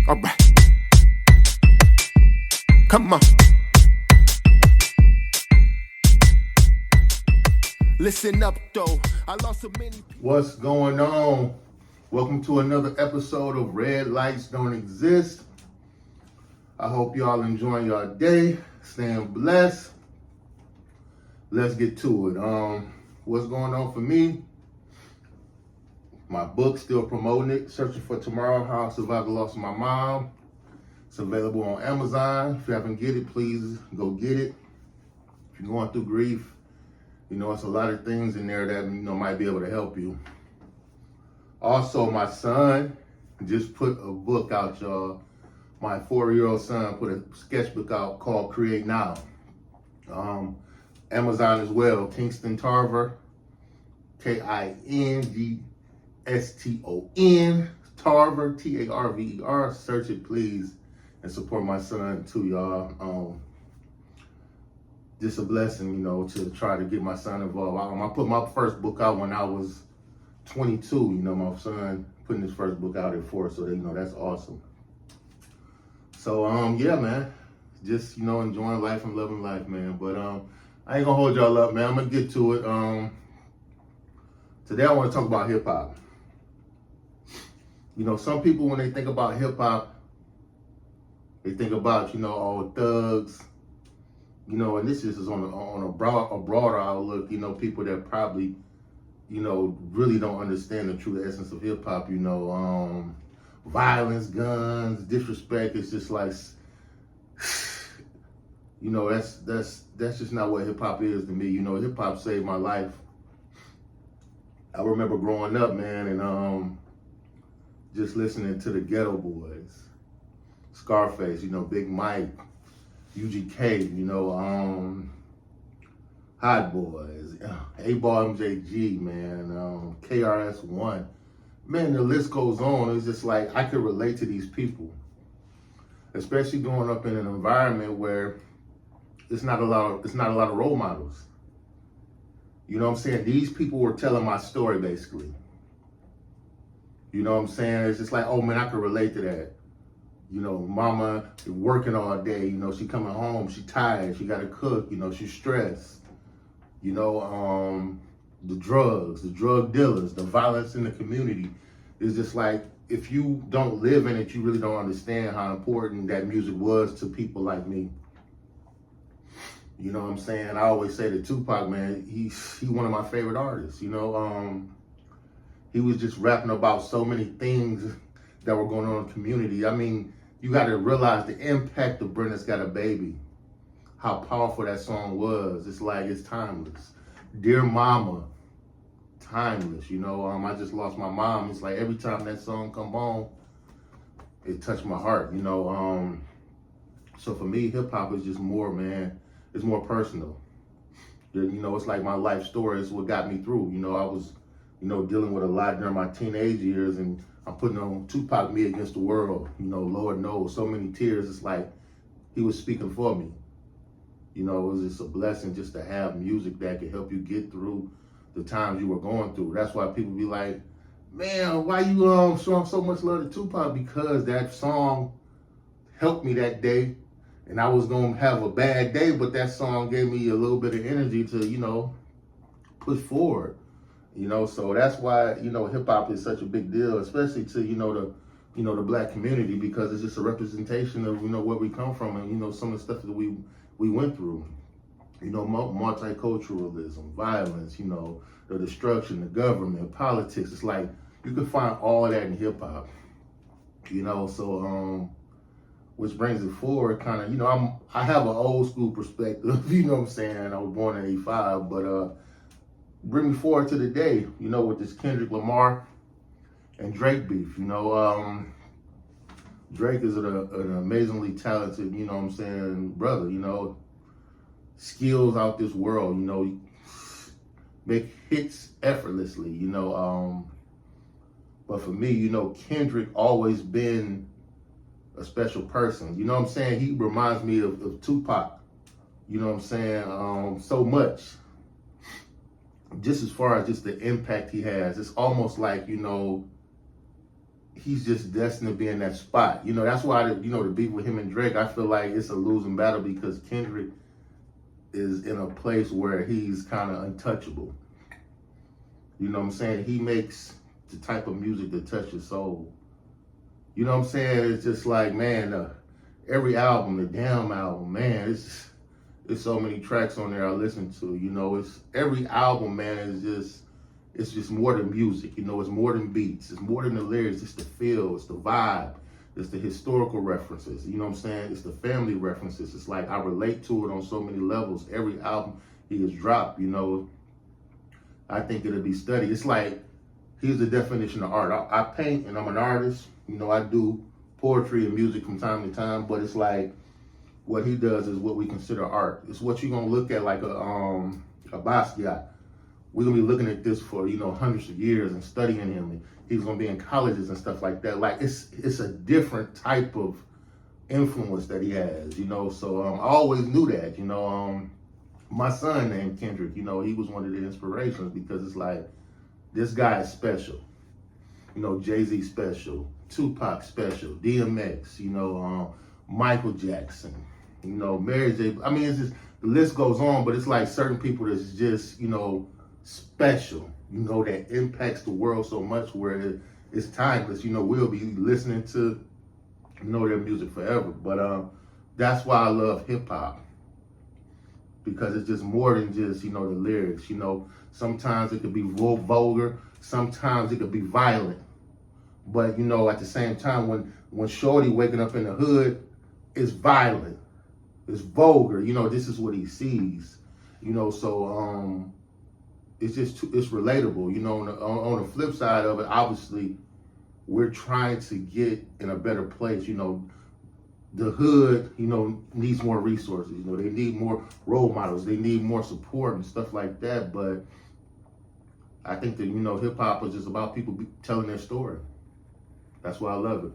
Alright, come on. Listen up though, I lost so many people. What's going on? Welcome to another episode of Red Lights Don't Exist. I hope y'all enjoying your day, staying blessed. Let's get to it. What's going on for me? My book, still promoting it, Searching for Tomorrow, How I Survived the Loss of My Mom. It's available on Amazon. If you haven't get it, please go get it. If you're going through grief, it's a lot of things in there that, might be able to help you. Also, my son just put a book out, y'all. My 4-year-old son put a sketchbook out called Create Now. Amazon as well, Kingston Tarver, Kingston, Tarver, Tarver. Search it, please, and support my son too, y'all. Just a blessing, to try to get my son involved. I put my first book out when I was 22. My son putting his first book out at 4, so that's awesome. So yeah, man, just enjoying life and loving life, man. But I ain't gonna hold y'all up, man. I'm gonna get to it. Today I want to talk about hip hop. Some people, when they think about hip hop, they think about all thugs. And this is on a broader outlook. People that probably really don't understand the true essence of hip hop. Violence, guns, disrespect. It's just like, that's just not what hip hop is to me. Hip hop saved my life. I remember growing up, man, and just listening to the Ghetto Boys, Scarface, Big Mike, UGK, Hot Boys, 8Ball MJG, man, KRS-One. Man, the list goes on. It's just like I could relate to these people, especially growing up in an environment where it's not a lot of role models. You know what I'm saying? These people were telling my story, basically. You know what I'm saying? It's just like, oh man, I could relate to that. Mama working all day, she coming home, she tired, she gotta cook, she's stressed. The drugs, the drug dealers, the violence in the community. Is just like, if you don't live in it, you really don't understand how important that music was to people like me. You know what I'm saying? I always say that Tupac, man, he's one of my favorite artists. He was just rapping about so many things that were going on in the community. I mean, you got to realize the impact of Brenda's Got a Baby, how powerful that song was. It's like, it's timeless. Dear Mama, timeless. I just lost my mom. It's like every time that song come on, it touched my heart. So for me, hip hop is just more, man. It's more personal. It's like my life story. It's what got me through. I was, dealing with a lot during my teenage years, and I'm putting on Tupac, Me Against the World. Lord knows, so many tears. It's like he was speaking for me. It was just a blessing just to have music that could help you get through the times you were going through. That's why people be like, man, why you showing so much love to Tupac? Because that song helped me that day, and I was gonna have a bad day, but that song gave me a little bit of energy to, push forward. So that's why, hip hop is such a big deal, especially to, the black community, because it's just a representation of, where we come from and, some of the stuff that we went through. Multiculturalism, violence, the destruction, the government, politics. It's like you can find all of that in hip hop. So which brings it forward kind of, I have an old school perspective, what I'm saying? I was born in 85, but bring me forward to the day, with this Kendrick Lamar and Drake beef. Drake is an amazingly talented, brother, skills out this world, make hits effortlessly, but for me, Kendrick always been a special person. He reminds me of Tupac, so much. Just as far as just the impact he has, it's almost like, he's just destined to be in that spot. You know, that's why the beef with him and Drake, I feel like it's a losing battle because Kendrick is in a place where he's kind of untouchable. You know what I'm saying? He makes the type of music that touches soul. You know what I'm saying? It's just like, man, every album, the Damn album, man, it's so many tracks on there I listen to. You know, it's every album, man, it's just more than music. You know, it's more than beats. It's more than the lyrics. It's the feel. It's the vibe. It's the historical references. You know what I'm saying? It's the family references. It's like I relate to it on so many levels. Every album he has dropped, you know, I think it'll be studied. It's like, here's the definition of art. I paint and I'm an artist. You know, I do poetry and music from time to time, but it's like what he does is what we consider art. It's what you're gonna look at like a Basquiat. We're gonna be looking at this for, you know, hundreds of years and studying him. And he's gonna be in colleges and stuff like that. Like it's a different type of influence that he has, you know. So I always knew that, you know. My son named Kendrick, you know, he was one of the inspirations because it's like this guy is special. You know, Jay-Z special, Tupac special, DMX, you know, Michael Jackson, you know, Mary J. I mean, it's just, the list goes on, but it's like certain people that's just, you know, special, you know, that impacts the world so much where it's timeless. You know, we'll be listening to, you know, their music forever. But that's why I love hip hop, because it's just more than just, you know, the lyrics. You know, sometimes it could be vulgar, sometimes it could be violent. But, you know, at the same time, when Shorty waking up in the hood, it's violent, it's vulgar. You know, this is what he sees. You know, so it's just it's relatable. You know, on the flip side of it, obviously, we're trying to get in a better place. You know, the hood, you know, needs more resources. You know, they need more role models. They need more support and stuff like that. But I think that, you know, hip hop is just about people telling their story. That's why I love it.